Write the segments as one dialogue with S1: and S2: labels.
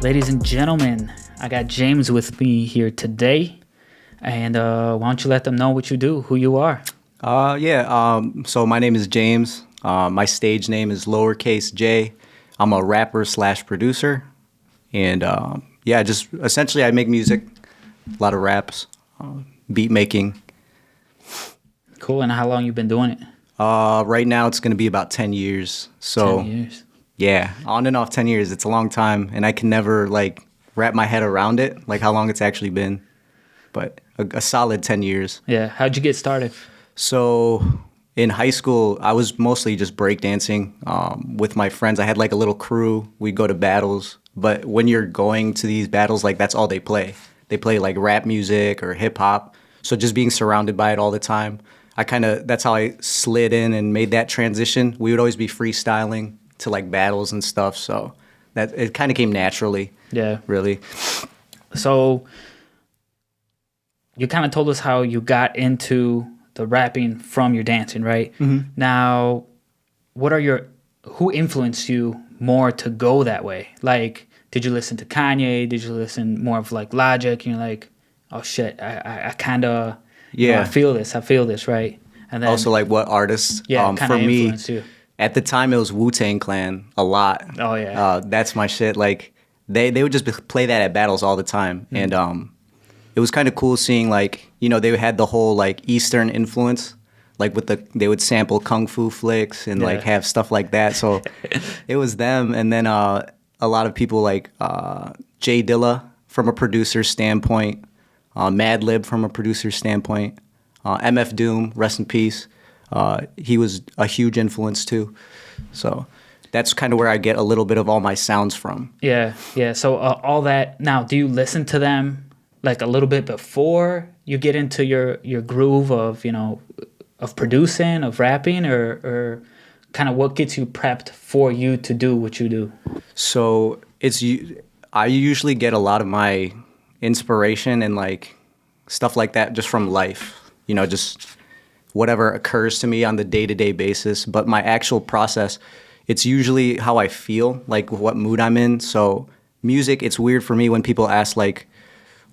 S1: Ladies and gentlemen, I got James with me here today. And why don't you let them know what you do, who you are?
S2: So my name is James. My stage name is Lowercase Jay. I'm a rapper slash producer. And just essentially I make music, a lot of raps, beat making.
S1: Cool. And how long you been doing it?
S2: Right now it's going to be about 10 years. So
S1: 10 years.
S2: Yeah, on and off 10 years. It's a long time, and I can never wrap my head around it, how long it's actually been. But a solid 10 years.
S1: Yeah. How'd you get started?
S2: So in high school, I was mostly just breakdancing with my friends. I had a little crew. We'd go to battles. But when you're going to these battles, that's all they play. They play rap music or hip hop. So just being surrounded by it all the time, that's how I slid in and made that transition. We would always be freestyling to battles and stuff, so that it kind of came naturally.
S1: Yeah,
S2: really.
S1: So you kind of told us how you got into the rapping from your dancing, right?
S2: Mm-hmm.
S1: Now, who influenced you more to go that way? Did you listen to Kanye? Did you listen more of Logic? And you're like, oh shit, I kind of, I feel this, right? And then
S2: also what artists?
S1: Yeah,
S2: for me,
S1: influenced you.
S2: At the time, it was Wu-Tang Clan a lot.
S1: Oh, yeah.
S2: That's my shit. They would just play that at battles all the time. Mm-hmm. And it was kind of cool seeing, they had the whole, Eastern influence. They would sample Kung Fu flicks and, have stuff like that. So it was them. And then a lot of people Jay Dilla from a producer's standpoint, Madlib from a producer's standpoint, MF Doom, rest in peace. He was a huge influence too. So that's kind of where I get a little bit of all my sounds from.
S1: Yeah. So all that, now, do you listen to them a little bit before you get into your groove of, of producing, of rapping, or kind of what gets you prepped for you to do what you do?
S2: So I usually get a lot of my inspiration and stuff like that just from life, just whatever occurs to me on the day-to-day basis. But my actual process, it's usually how I feel, what mood I'm in. So music, it's weird for me when people ask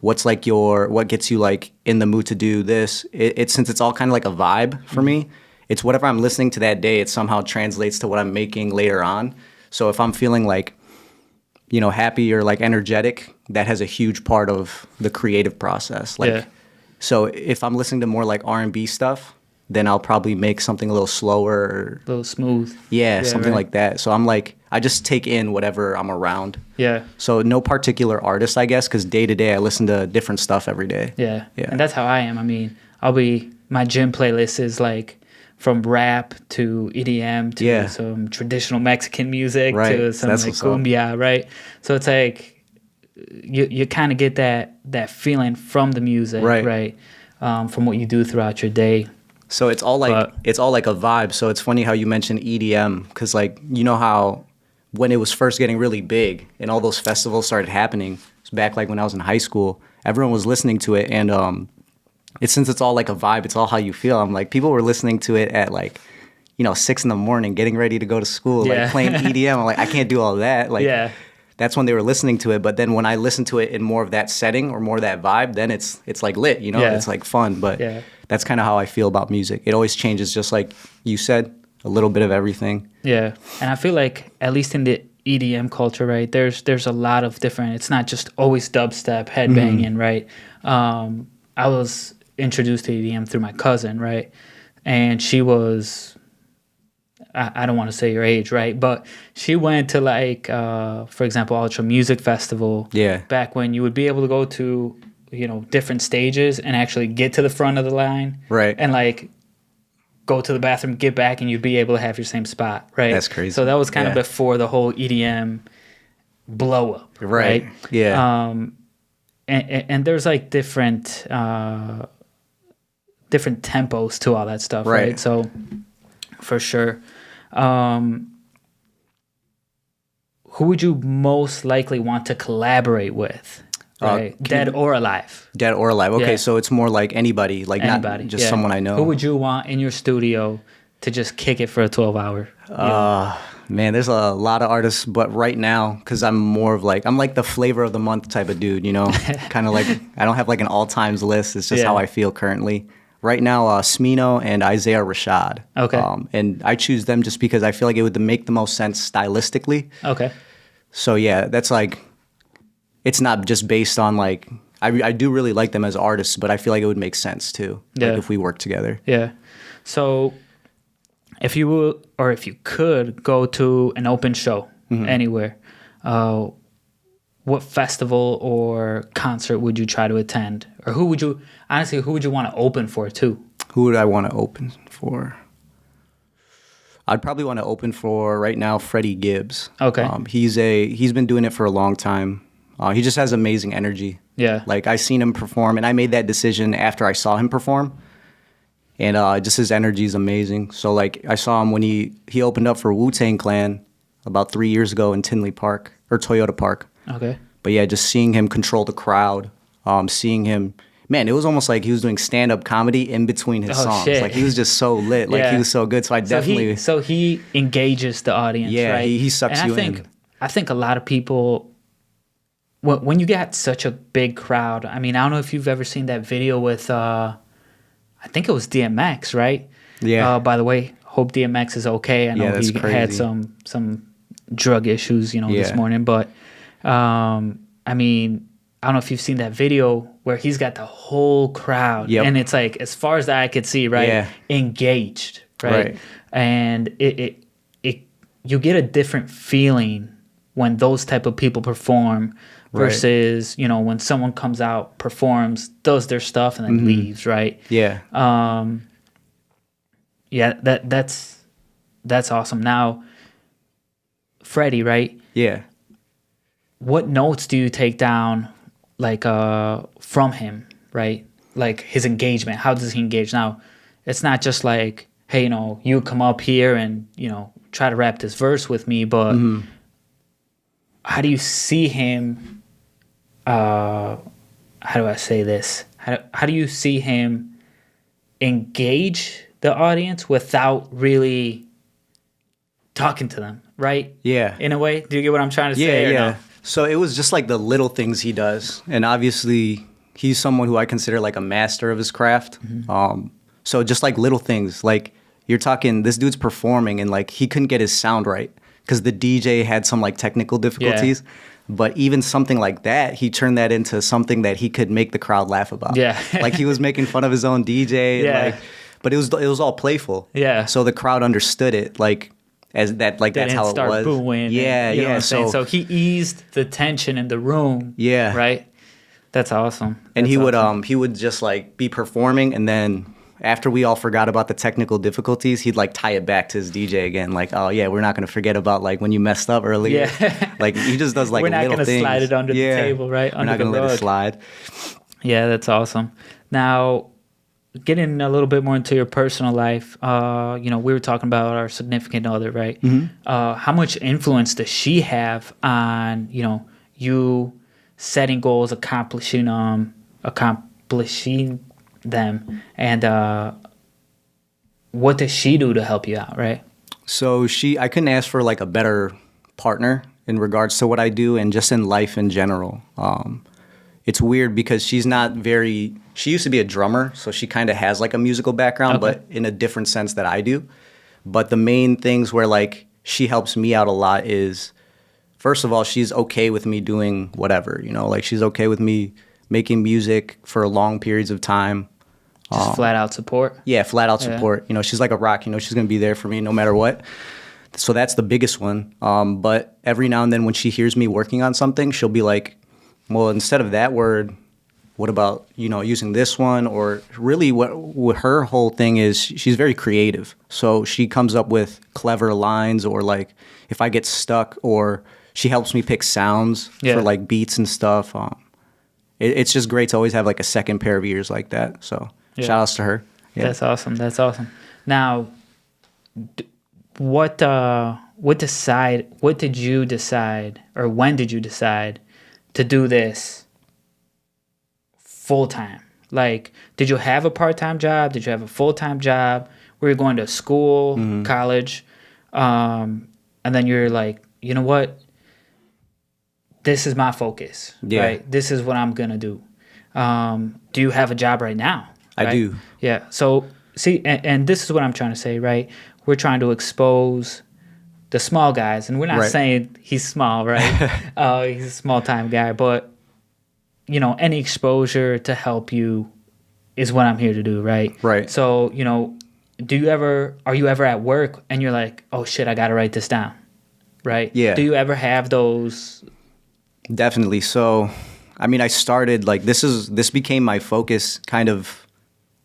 S2: what's what gets you in the mood to do this. It's since it's all kind of a vibe for me. It's whatever I'm listening to that day, it somehow translates to what I'm making later on. So if I'm feeling happy or energetic, that has a huge part of the creative process. So if I'm listening to more R&B stuff, then I'll probably make something a little slower. Or,
S1: a little smooth.
S2: Yeah, something like that. So I'm I just take in whatever I'm around.
S1: Yeah.
S2: So no particular artist, I guess, because day to day I listen to different stuff every day.
S1: Yeah. And that's how I am. I mean, my gym playlist is from rap to EDM to some traditional Mexican music to some cumbia, right? So it's you kind of get that feeling from the music, right? From what you do throughout your day.
S2: So it's all a vibe. So it's funny how you mentioned EDM, because how when it was first getting really big and all those festivals started happening, it's back when I was in high school, everyone was listening to it, and since it's all a vibe, it's all how you feel. I'm people were listening to it at 6 a.m, getting ready to go to school, playing EDM. I'm I can't do all that. That's when they were listening to it. But then when I listen to it in more of that setting or more of that vibe, then it's lit, It's fun. But that's kind of how I feel about music. It always changes, just like you said, a little bit of everything.
S1: Yeah. And I feel at least in the EDM culture, right, there's a lot of different, it's not just always dubstep, headbanging, right? I was introduced to EDM through my cousin, right? And she was, I don't want to say your age, right? But she went to for example, Ultra Music Festival.
S2: Yeah.
S1: Back when you would be able to go to, different stages and actually get to the front of the line.
S2: Right.
S1: And go to the bathroom, get back, and you'd be able to have your same spot, right?
S2: That's crazy.
S1: So that was kind of before the whole EDM blow up. Right.
S2: Yeah.
S1: And there's different tempos to all that stuff, right? So for sure. Who would you most likely want to collaborate with? right? Dead or alive.
S2: Dead or alive. Okay,
S1: Yeah.
S2: so it's more like anybody, like
S1: Anybody.
S2: not just someone I know.
S1: Who would you want in your studio to just kick it for a 12-hour?
S2: Man, there's a lot of artists, but right now, because I'm like the flavor of the month type of dude, you know? Kind of like, I don't have like an all-times list. It's just how I feel currently. Right now, Smino and Isaiah Rashad.
S1: Okay.
S2: And I choose them just because I feel like it would make the most sense stylistically.
S1: Okay.
S2: So yeah, that's like, it's not just based on like, I do really like them as artists, but I feel like it would make sense too, like if we work together.
S1: Yeah. So if you would, or if you could go to an open show anywhere, what festival or concert would you try to attend? Or who would you want to open for too?
S2: Who would I want to open for? I'd probably want to open for right now Freddy Gibbs.
S1: Okay.
S2: He's been doing it for a long time. He just has amazing energy.
S1: Yeah.
S2: Like I seen him perform, and I made that decision after I saw him perform. And just his energy is amazing. So like I saw him when he opened up for Wu-Tang Clan about 3 years ago in Tinley Park or Toyota Park.
S1: Okay.
S2: But yeah, just seeing him control the crowd, seeing him, man, it was almost like he was doing stand-up comedy in between his songs.
S1: Shit.
S2: Like he was just so lit. Like he was so good. So I definitely.
S1: So he engages the audience.
S2: Yeah,
S1: right?
S2: he sucks you in.
S1: I think a lot of people, when you get such a big crowd, I mean, I don't know if you've ever seen that video with, I think it was DMX, right?
S2: Yeah.
S1: By the way, hope DMX is okay. I know he had some drug issues, this morning, but I mean, I don't know if you've seen that video where he's got the whole crowd, and it's like as far as the eye could see, right?
S2: Yeah.
S1: Engaged, right? And it you get a different feeling when those type of people perform versus when someone comes out, performs, does their stuff, and then leaves, right?
S2: Yeah.
S1: Yeah, that's awesome. Now, Freddie, right?
S2: Yeah.
S1: What notes do you take down, like from him, right? Like his engagement. How does he engage? Now, it's not just like, hey, you come up here and try to rap this verse with me, but how do you see him? How do I say this? How do you see him engage the audience without really talking to them, right?
S2: Yeah.
S1: In a way, do you get what I'm trying to say?
S2: Yeah.
S1: No?
S2: So it was just like the little things he does, and obviously he's someone who I consider like a master of his craft. So just like little things, like you're talking, this dude's performing and like he couldn't get his sound right because the DJ had some like technical difficulties. Yeah. But even something like that, he turned that into something that he could make the crowd laugh about. Yeah. Like he was making fun of his own DJ. And but it was all playful. Yeah. So the crowd understood it like as that, like that's how it was.
S1: Booing
S2: yeah.
S1: So he eased the tension in the room. Yeah. Right. That's awesome.
S2: And he would just like be performing, and then after we all forgot about the technical difficulties, he'd like tie it back to his DJ again. Like, oh yeah, we're not gonna forget about like when you messed up earlier. Yeah. Like he just does like little things. We're not gonna
S1: slide it under the table, right?
S2: We're not gonna let it slide.
S1: Yeah, that's awesome. Now, getting a little bit more into your personal life, we were talking about our significant other, right? How much influence does she have on you setting goals, accomplishing them, and what does she do to help you out, right?
S2: So I couldn't ask for like a better partner in regards to what I do and just in life in general. It's weird because she used to be a drummer, so she kind of has like a musical background, but in a different sense that I do. But the main things where like she helps me out a lot is, first of all, she's okay with me doing whatever, like she's okay with me making music for long periods of time.
S1: Just flat out support?
S2: Yeah, flat out support. She's like a rock, she's going to be there for me no matter what. So that's the biggest one. But every now and then when she hears me working on something, she'll be like, well, instead of that word, what about, using this one? Or really what her whole thing is, she's very creative. So she comes up with clever lines, or like if I get stuck, or she helps me pick sounds for like beats and stuff. It's just great to always have like a second pair of ears like that. So shout outs to her. Yeah.
S1: That's awesome. Now, what did you decide, or when did you decide to do this full time? Like, did you have a part-time job? Did you have a full-time job? Were you going to school, college? And then you're like, you know what? This is my focus, right? This is what I'm going to do. Do you have a job right now? Right?
S2: I do.
S1: Yeah. So, see, and this is what I'm trying to say, right? We're trying to expose the small guys, and we're not saying he's small, right? He's a small-time guy, but you know, any exposure to help you is what I'm here to do, right?
S2: Right.
S1: So, you know, are you ever at work and you're like, oh shit, I gotta write this down, right?
S2: Yeah.
S1: Do you ever have those?
S2: Definitely. So, I mean, I started like this became my focus kind of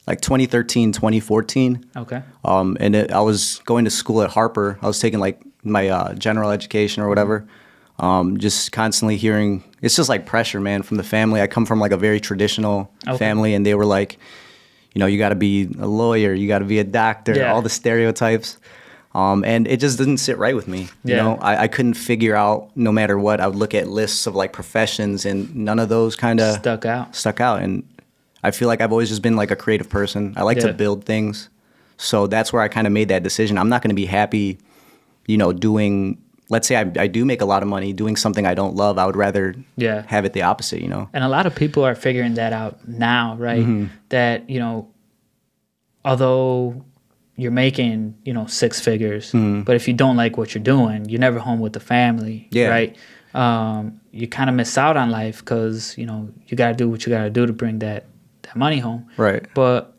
S2: like 2013, 2014.
S1: Okay.
S2: I was going to school at Harper. I was taking like my general education or whatever. Just constantly hearing, it's just like pressure, man, from the family. I come from like a very traditional family, and they were like, you know, you got to be a lawyer, you got to be a doctor, all the stereotypes. And it just didn't sit right with me. You know, I couldn't figure out, no matter what, I would look at lists of like professions, and none of those kind of stuck out. And I feel like I've always just been like a creative person. I like to build things. So that's where I kind of made that decision. I'm not going to be happy, you know, doing, let's say I do make a lot of money doing something I don't love. I would rather have it the opposite, you know.
S1: And a lot of people are figuring that out now, right? That, you know, although you're making, you know, six figures, but if you don't like what you're doing, you're never home with the family, right? You kind of miss out on life because, you know, you got to do what you got to do to bring that money home.
S2: Right.
S1: But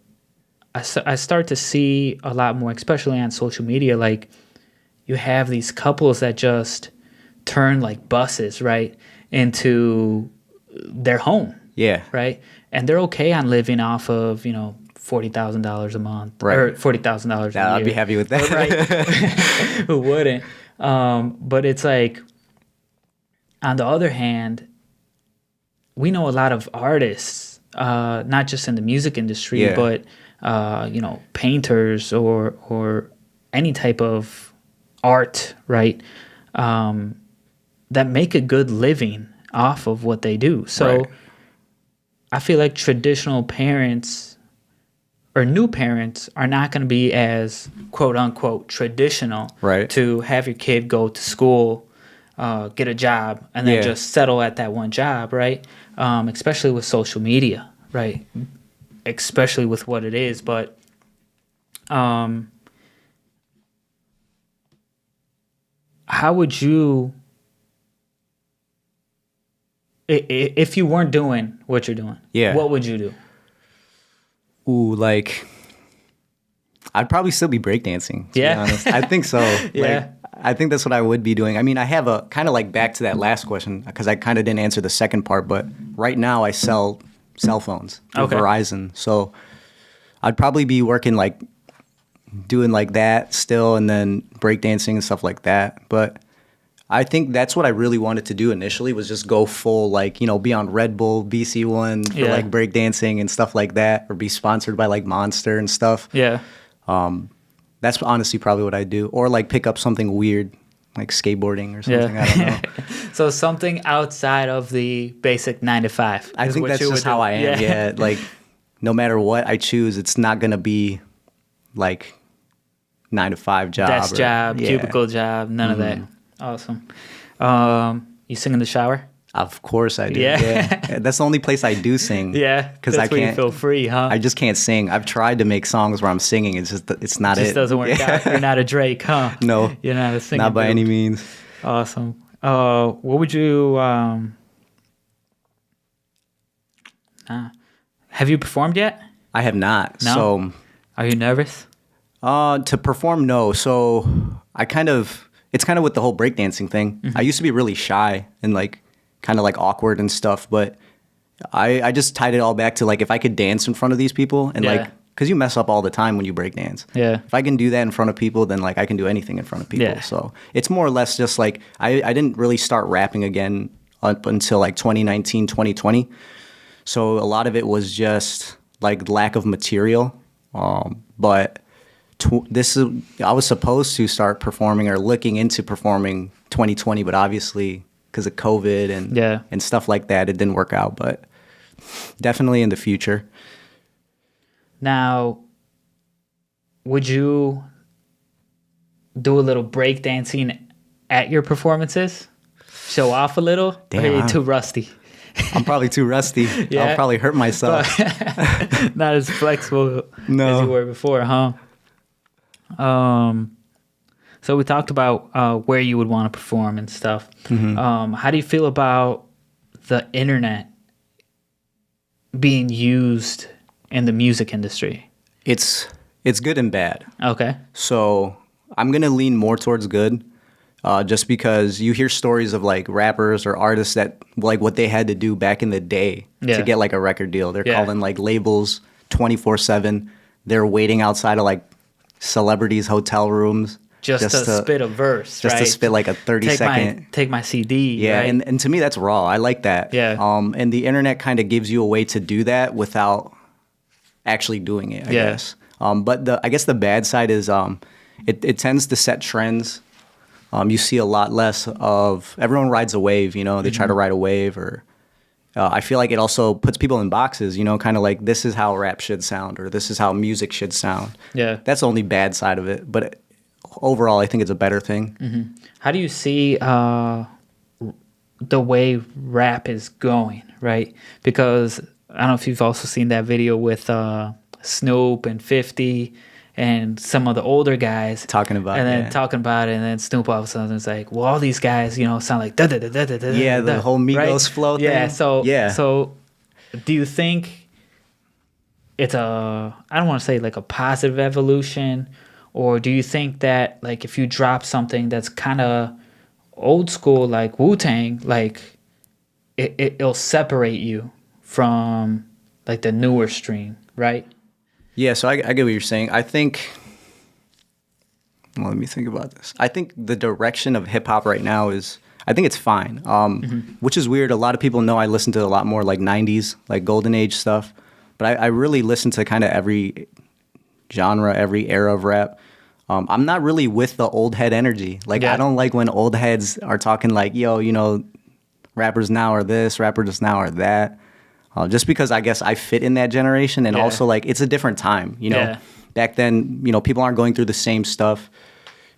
S1: I start to see a lot more, especially on social media, like you have these couples that just turn like buses, right, into their home. Yeah. Right? And they're okay on living off of, you know, $40,000 a month. Right. Or $40,000 a year.
S2: I'd be happy with that.
S1: Right. Who wouldn't? But it's like, on the other hand, we know a lot of artists, not just in the music industry, but, you know, painters or any type of art, right, that make a good living off of what they do. So I feel like traditional parents or new parents are not going to be as quote unquote traditional to have your kid go to school, get a job, and then just settle at that one job, right? Especially with social media, right? Especially with what it is. But how would you, if you weren't doing what you're doing, what would you do?
S2: Ooh, like, I'd probably still be breakdancing, to be honest. I think so. Like, I think that's what I would be doing. I mean, I have a kind of like back to that last question, because I kind of didn't answer the second part, but right now I sell cell phones with Verizon. So I'd probably be working like doing like that still, and then breakdancing and stuff like that. But I think that's what I really wanted to do initially, was just go full, like, you know, be on Red Bull, BC1 for like breakdancing and stuff like that, or be sponsored by like Monster and stuff. Yeah. That's honestly probably what I do. Or like pick up something weird, like skateboarding or something. I don't know.
S1: So something outside of the basic 9 to 5.
S2: I think that's just how I am. Yeah. Like, no matter what I choose, it's not going to be like 9 to 5 job.
S1: Desk job, cubicle job, none of that. Awesome. You sing in the shower?
S2: Of course I do. Yeah. That's the only place I do sing. Yeah. Because I can't.
S1: Where you feel free, huh?
S2: I just can't sing. I've tried to make songs where I'm singing. It's just, it's not it.
S1: It just doesn't work out. You're not a Drake, huh?
S2: No.
S1: You're not a singer.
S2: Not by any means.
S1: Awesome. What would you, have you performed yet?
S2: I have not.
S1: No?
S2: So,
S1: are you nervous?
S2: To perform, no. So it's kind of with the whole breakdancing thing. I used to be really shy and like kind of like awkward and stuff, but I just tied it all back to like, if I could dance in front of these people and like, because you mess up all the time when you breakdance. Yeah. If I can do that in front of people, then like I can do anything in front of people. Yeah. So it's more or less just like, I didn't really start rapping again up until like 2019, 2020. So a lot of it was just like lack of material. But I was supposed to start performing or looking into performing 2020, but obviously because of COVID and stuff like that, it didn't work out. But definitely in the future.
S1: Now, would you do a little breakdancing at your performances? Show off a little?
S2: Damn,
S1: or are you too rusty?
S2: I'm probably too rusty.
S1: Yeah.
S2: I'll probably hurt myself.
S1: Not as flexible
S2: No.
S1: as you were before, huh? So we talked about where you would want to perform and stuff. How do you feel about the internet being used in the music industry?
S2: It's good and bad.
S1: Okay.
S2: So I'm gonna lean more towards good, just because you hear stories of like rappers or artists that like what they had to do back in the day
S1: Yeah.
S2: to get like a record deal. They're
S1: Yeah.
S2: calling like labels 24/7. They're waiting outside of like celebrities' hotel rooms
S1: Just to spit a verse,
S2: just
S1: right?
S2: to spit like a 30-second.
S1: Take my CD,
S2: Yeah,
S1: right?
S2: and to me that's raw. I like that.
S1: Yeah.
S2: And the internet kind of gives you a way to do that without actually doing it, I
S1: Yeah.
S2: guess. But I guess the bad side is it tends to set trends. You see a lot less of everyone rides a wave, you know, they try to ride a wave, or I feel like it also puts people in boxes, you know, kind of like this is how rap should sound or this is how music should sound.
S1: Yeah.
S2: That's the only bad side of it. But overall, I think it's a better thing.
S1: How do you see the way rap is going, right? Because I don't know if you've also seen that video with Snoop and 50 and some of the older guys
S2: Talking about
S1: and then
S2: yeah.
S1: talking about it, and then Snoop all of a sudden is like, well, all these guys, you know, sound like da da da da da da.
S2: Yeah, the whole Migos flow
S1: Yeah,
S2: thing.
S1: so do you think it's I don't want to say like a positive evolution, or do you think that like if you drop something that's kind of old school like Wu-Tang, like it'll separate you from like the newer stream, right?
S2: Yeah, so I get what you're saying. I think, well, let me think about this. I think the direction of hip hop right now is, I think it's fine, which is weird. A lot of people know I listen to a lot more like 90s, like golden age stuff, but I really listen to kind of every genre, every era of rap. I'm not really with the old head energy. Like,
S1: Yeah.
S2: I don't like when old heads are talking like, yo, you know, rappers now are this, rappers now are that. Just because I guess I fit in that generation, and
S1: Yeah.
S2: also like it's a different time, you know.
S1: Yeah.
S2: Back then, you know, people aren't going through the same stuff.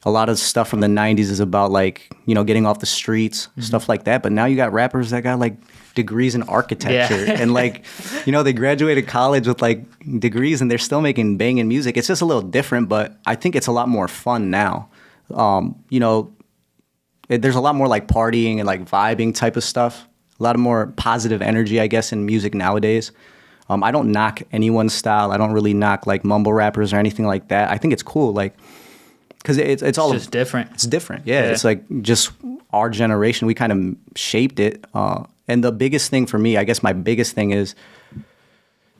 S2: A lot of stuff from the 90s is about like, you know, getting off the streets, stuff like that. But now you got rappers that got like degrees in architecture
S1: Yeah.
S2: and like, you know, they graduated college with like degrees and they're still making banging music. It's just a little different, but I think it's a lot more fun now. You know, there's a lot more like partying and like vibing type of stuff. A lot of more positive energy, I guess, in music nowadays. I don't knock anyone's style. I don't really knock like mumble rappers or anything like that. I think it's cool, like, because it's all
S1: just different.
S2: It's different, yeah.
S1: Yeah.
S2: It's like just our generation. We kind of shaped it. And the biggest thing for me, I guess, my biggest thing is,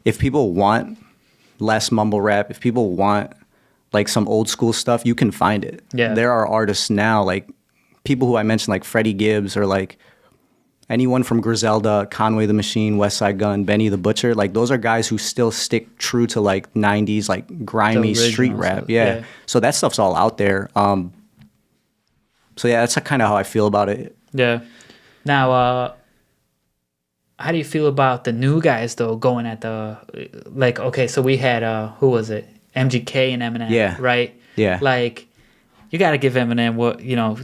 S2: if people want less mumble rap, if people want like some old school stuff, you can find it.
S1: Yeah.
S2: There are artists now, like people who I mentioned, like Freddy Gibbs or like anyone from Griselda, Conway the Machine, West Side Gun, Benny the Butcher, like those are guys who still stick true to like 90s, like grimy
S1: The
S2: street
S1: original
S2: rap.
S1: stuff,
S2: Yeah.
S1: yeah.
S2: So that stuff's all out there. So yeah, that's kind of how I feel about it.
S1: Yeah. Now, how do you feel about the new guys though going at the like? Okay, so we had who was it? MGK and Eminem.
S2: Yeah.
S1: Right.
S2: Yeah.
S1: Like, you got to give Eminem what you know.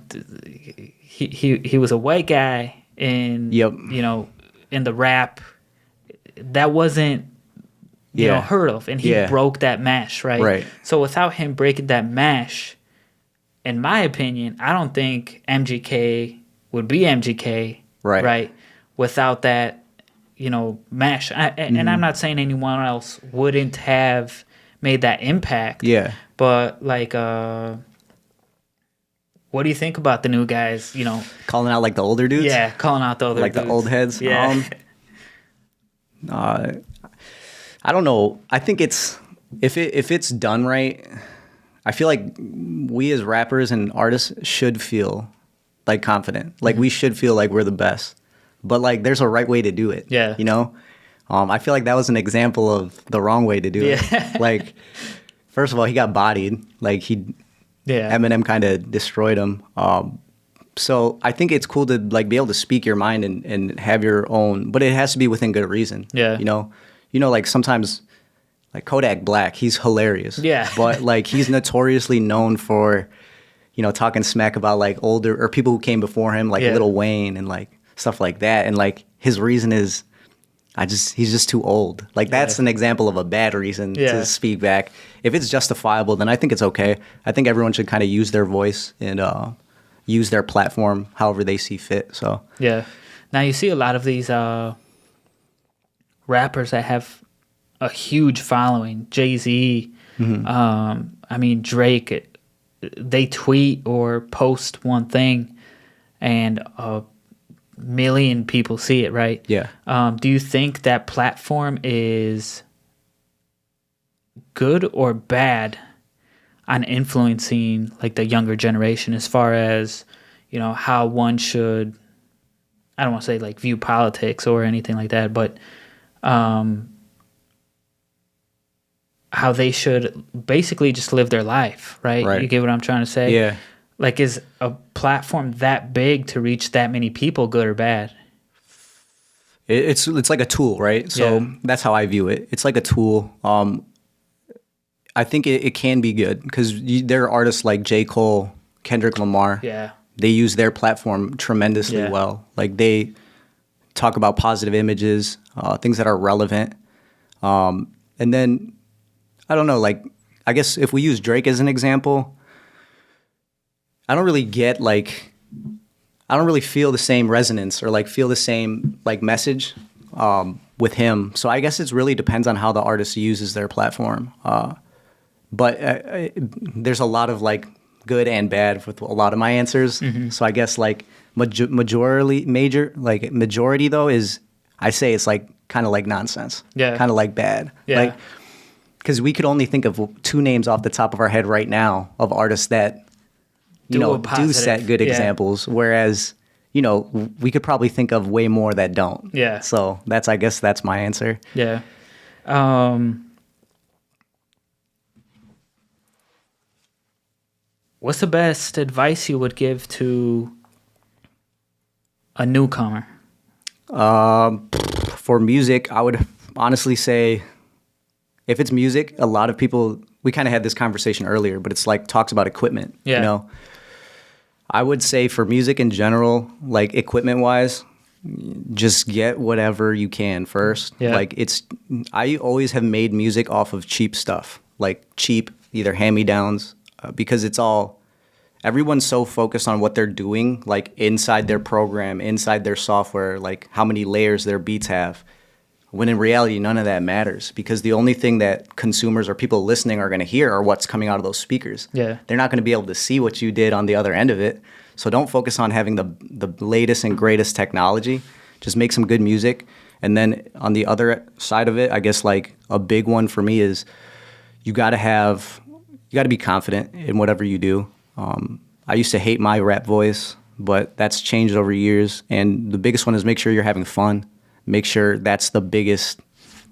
S1: He was a white guy in
S2: Yep.
S1: you know in the rap that wasn't you know
S2: Yeah.
S1: heard of, and he
S2: Yeah.
S1: broke that mash, right?
S2: Right.
S1: So without him breaking that mash, in my opinion, I don't think MGK would be MGK,
S2: Right.
S1: right, without that, you know, mash. And I'm not saying anyone else wouldn't have made that impact.
S2: Yeah.
S1: But like, what do you think about the new guys? You know,
S2: Calling out like the older dudes.
S1: yeah, calling out the other
S2: Like
S1: dudes.
S2: the old heads.
S1: Yeah.
S2: I don't know. I think it's if it's done right, I feel like we as rappers and artists should feel like confident. Like we should feel like we're the best. But like there's a right way to do it.
S1: Yeah.
S2: You know? I feel like that was an example of the wrong way to do
S1: Yeah.
S2: it. Like, first of all, he got bodied. Like
S1: Yeah.
S2: Eminem kind of destroyed him. So I think it's cool to like be able to speak your mind and have your own, but it has to be within good reason.
S1: Yeah.
S2: Like sometimes like Kodak Black, he's hilarious.
S1: Yeah.
S2: But like he's notoriously known for, talking smack about like older or people who came before him, like Lil Wayne and like stuff like that. And like his reason is he's just too old. Like that's an example of a bad reason to speak back. If it's justifiable, then I think it's okay. I think everyone should kind of use their voice and use their platform however they see fit. So
S1: yeah. Now you see a lot of these rappers that have a huge following. Jay-Z, Drake. They tweet or post one thing, and a million people see it. Right?
S2: Yeah.
S1: Do you think that platform is good or bad on influencing like the younger generation as far as how one should, I don't want to say like view politics or anything like that, but how they should basically just live their life, right? You get what I'm trying to say?
S2: Yeah.
S1: Like, is a platform that big to reach that many people good or bad?
S2: It's like a tool, right? So that's how I view it. It's like a tool. I think it can be good because there are artists like J. Cole, Kendrick Lamar.
S1: Yeah.
S2: They use their platform tremendously well. Like they talk about positive images, things that are relevant. And then, I don't know, like, I guess if we use Drake as an example, I don't really feel the same resonance or like feel the same like message with him. So I guess it really depends on how the artist uses their platform. But there's a lot of like good and bad with a lot of my answers. Mm-hmm. So I guess like majority though is, I say it's like kind of like nonsense. Yeah. Kind of like bad. Yeah. Like, because we could only think of 2 names off the top of our head right now of artists that do set good examples, whereas we could probably think of way more that don't. Yeah. So I guess that's my answer.
S1: Yeah. What's the best advice you would give to a newcomer?
S2: For music, I would honestly say, if it's music, a lot of people, we kind of had this conversation earlier, but it's like talks about equipment. Yeah. I would say for music in general, like equipment wise, just get whatever you can first. Yeah. Like I always have made music off of cheap stuff, like cheap, either hand-me-downs, because everyone's so focused on what they're doing, like inside their program, inside their software, like how many layers their beats have. When in reality, none of that matters, because the only thing that consumers or people listening are going to hear are what's coming out of those speakers. Yeah. They're not going to be able to see what you did on the other end of it. So don't focus on having the latest and greatest technology. Just make some good music. And then on the other side of it, I guess like a big one for me is you got to be confident in whatever you do. I used to hate my rap voice, but that's changed over years. And the biggest one is make sure you're having fun. Make sure that's the biggest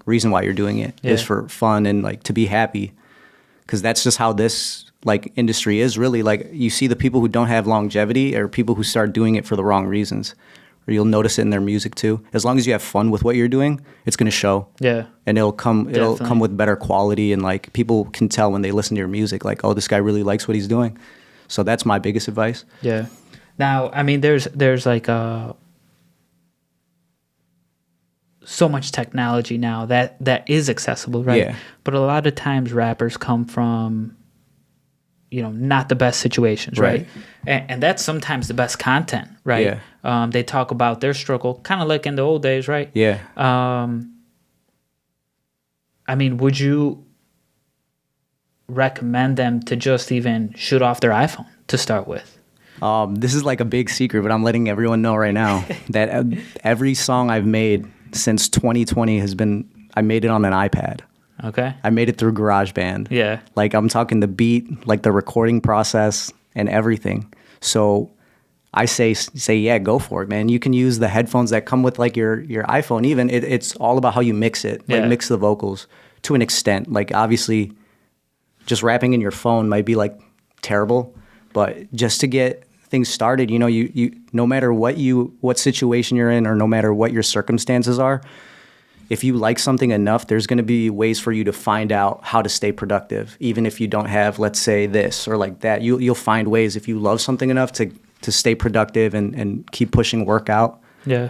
S2: reason why you're doing it is for fun and like to be happy, because that's just how this like industry is really. Like you see the people who don't have longevity or people who start doing it for the wrong reasons, or you'll notice it in their music too. As long as you have fun with what you're doing, it's going to show. Yeah. And it'll come with better quality, and like people can tell when they listen to your music, like, oh, this guy really likes what he's doing. So that's my biggest advice.
S1: Yeah. Now, I mean, there's like so much technology now that is accessible, right? Yeah. But a lot of times rappers come from, not the best situations, right? And that's sometimes the best content, right? Yeah. They talk about their struggle, kind of like in the old days, right? Yeah. I mean, would you recommend them to just even shoot off their iPhone to start with?
S2: This is like a big secret, but I'm letting everyone know right now that every song I've made since 2020 I made it on an iPad. Okay. I made it through GarageBand. Yeah. Like I'm talking the beat, like the recording process and everything. So I say, yeah, go for it, man. You can use the headphones that come with like your iPhone even. It's all about how you mix it, like mix the vocals to an extent. Like obviously just rapping in your phone might be like terrible, but just to get things started, you know, you no matter what situation you're in or no matter what your circumstances are, if you like something enough, there's going to be ways for you to find out how to stay productive. Even if you don't have, let's say, this or like that, you'll find ways if you love something enough to stay productive and keep pushing work out.
S1: Yeah.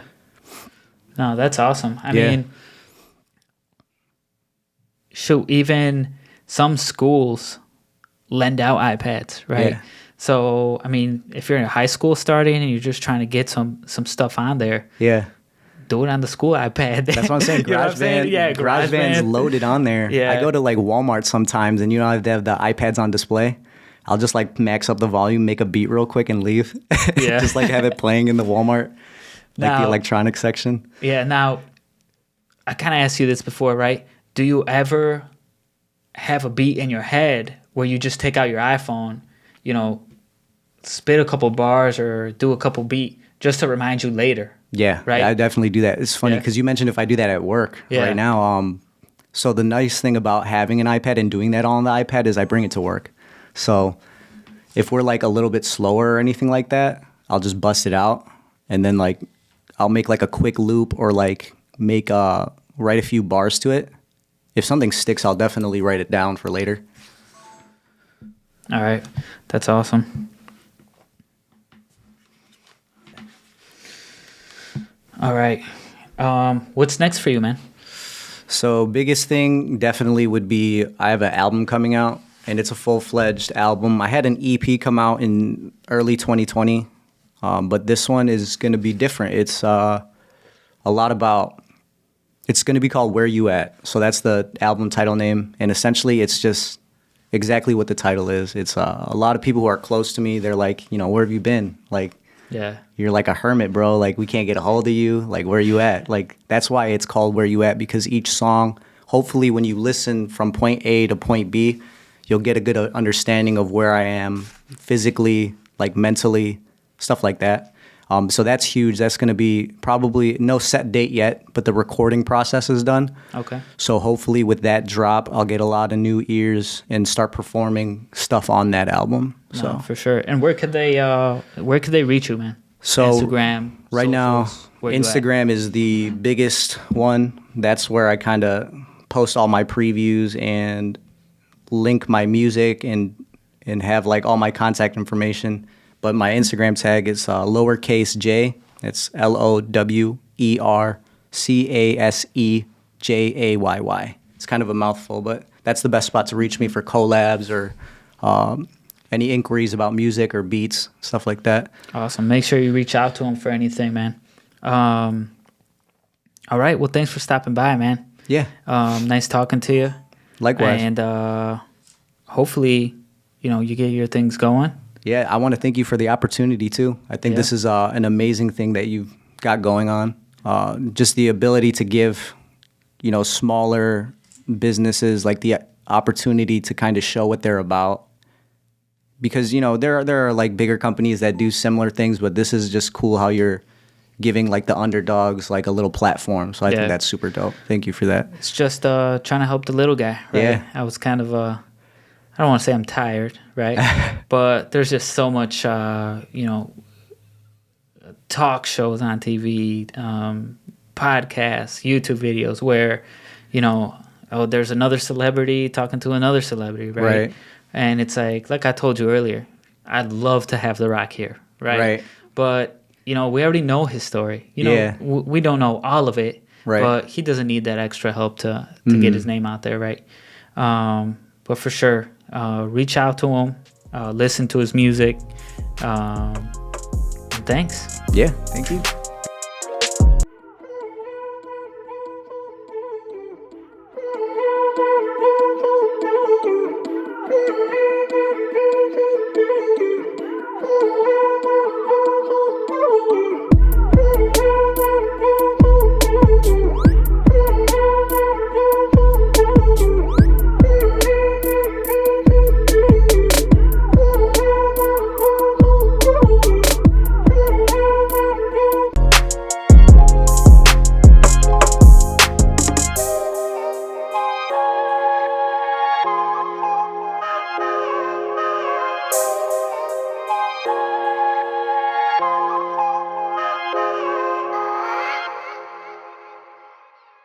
S1: No, that's awesome. I mean, shoot, even some schools lend out iPads, right?
S2: Yeah.
S1: So, I mean, if you're in high school starting and you're just trying to get some stuff on there, do it on the school iPad.
S2: That's what I'm saying. GarageBand's loaded on there.
S1: Yeah.
S2: I go to like Walmart sometimes, and you know, they have the iPads on display. I'll just like max up the volume, make a beat real quick, and leave.
S1: Yeah.
S2: Just like have it playing in the Walmart, like the electronics section.
S1: Yeah. Now, I kind of asked you this before, right? Do you ever have a beat in your head where you just take out your iPhone, you know, spit a couple bars or do a couple beat just to remind you later?
S2: Yeah,
S1: right.
S2: I definitely do that. It's funny because you mentioned if I do that at work right now. So the nice thing about having an iPad and doing that on the iPad is I bring it to work. So if we're like a little bit slower or anything like that, I'll just bust it out and then like I'll make like a quick loop or like make write a few bars to it. If something sticks, I'll definitely write it down for later.
S1: All right, that's awesome. All right. What's next for you, man?
S2: So biggest thing definitely would be I have an album coming out, and it's a full-fledged album. I had an EP come out in early 2020, but this one is going to be different. It's a lot about, it's going to be called Where You At. So that's the album title name, and essentially it's just exactly what the title is. It's a lot of people who are close to me, they're like, you know, where have you been? Like, you're like a hermit, bro. Like, we can't get a hold of you. Like, where you at? Like, that's why it's called Where You At, because each song, hopefully when you listen from point A to point B, you'll get a good understanding of where I am physically, like mentally, stuff like that. So that's huge. That's going to be probably no set date yet, but the recording process is done.
S1: Okay.
S2: So hopefully with that drop, I'll get a lot of new ears and start performing stuff on that album. So
S1: for sure. And where could they reach you, man?
S2: So
S1: Instagram.
S2: Right now, Instagram is the biggest one. That's where I kind of post all my previews and link my music and have like all my contact information. But my Instagram tag is Lowercase Jay. It's LOWERCASEJAYY. It's kind of a mouthful, but that's the best spot to reach me for collabs or any inquiries about music or beats, stuff like that.
S1: Awesome. Make sure you reach out to him for anything, man. All right. Well, thanks for stopping by, man.
S2: Yeah.
S1: Nice talking to you.
S2: Likewise.
S1: And hopefully, you know, you get your things going.
S2: Yeah, I want to thank you for the opportunity, too. I think this is an amazing thing that you've got going on. Just the ability to give, you know, smaller businesses like the opportunity to kind of show what they're about. Because, you know, there are like bigger companies that do similar things, but this is just cool how you're giving like the underdogs like a little platform. So I think that's super dope. Thank you for that.
S1: It's just trying to help the little guy, right?
S2: Yeah.
S1: I was kind of I don't want to say I'm tired, right? But there's just so much, you know, talk shows on TV, podcasts, YouTube videos where, you know, there's another celebrity talking to another celebrity, right? And it's like I told you earlier, I'd love to have The Rock here, right? But, you know, we already know his story. You know, we don't know all of it, but he doesn't need that extra help to get his name out there, right? But for sure, reach out to him, listen to his music. Thanks.
S2: Yeah, thank you.